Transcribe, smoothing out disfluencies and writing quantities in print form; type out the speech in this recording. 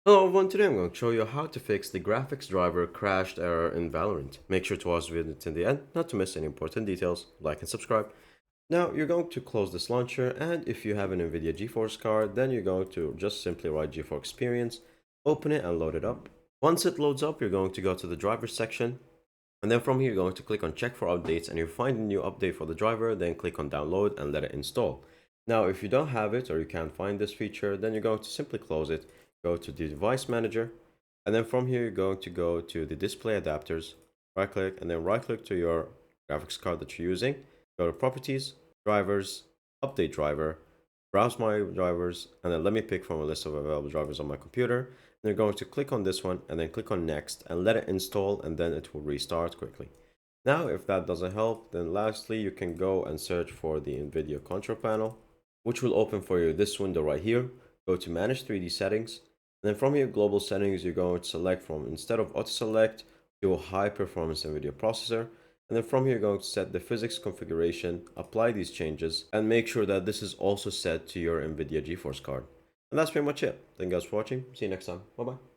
Hello everyone, today I'm going to show you how to fix the graphics driver crashed error in Valorant. Make sure to watch the video until the end, not to miss any important details, like and subscribe. Now you're going to close this launcher, and if you have an NVIDIA GeForce card, then you're going to just simply write GeForce Experience, open it and load it up. Once it loads up, you're going to go to the driver section, and then from here you're going to click on check for updates, and you find a new update for the driver, then click on download and let it install. Now if you don't have it or you can't find this feature, then you're going to simply close it, go to the device manager, and then from here you're going to go to the display adapters, right click, and then right click to your graphics card that you're using, go to properties, drivers, update driver, browse my drivers, and then let me pick from a list of available drivers on my computer. And you're going to click on this one and then click on next and let it install, and then it will restart quickly. Now if that doesn't help, then lastly you can go and search for the NVIDIA control panel, which will open for you this window right here. Go to manage 3D settings, and then from your global settings you're going to select from, instead of auto select, to a high performance NVIDIA processor. And then from here, you're going to set the physics configuration, apply these changes, and make sure that this is also set to your NVIDIA GeForce card. And that's pretty much it. Thank you guys for watching. See you next time. Bye bye.